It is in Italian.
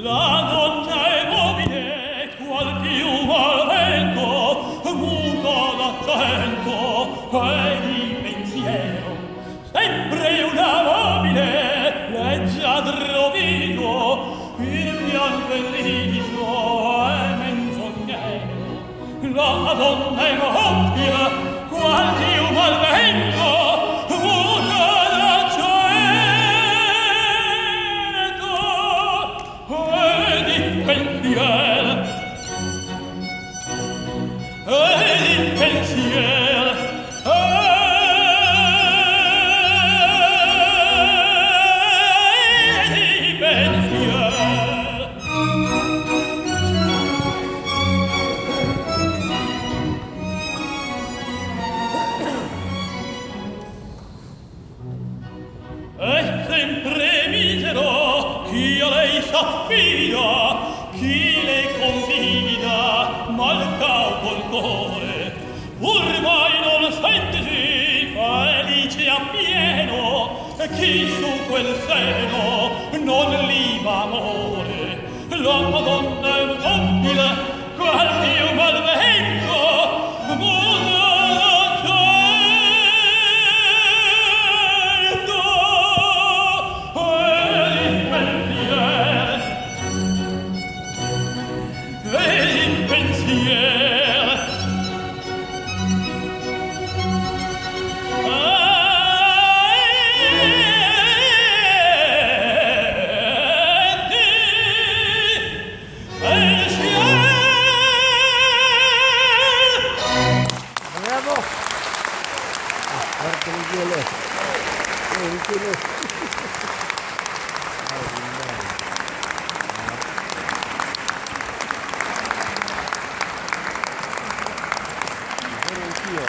La donna è mobile, qual piuma al vento, muta d'accento e di pensiero. Sempre una mobile, leggiadro vivo, il bianco e riso è menzognero. La donna è mobile, qual piuma al vento, muta d'accento e di pensiero. E di pensiero. S'affida, chi le confida, mal cauto il cuore, ormai non sentisi, felice appieno, chi su quel seno non liva amore. La Madonna è nobile, qual più mal vento, muta Anch'io.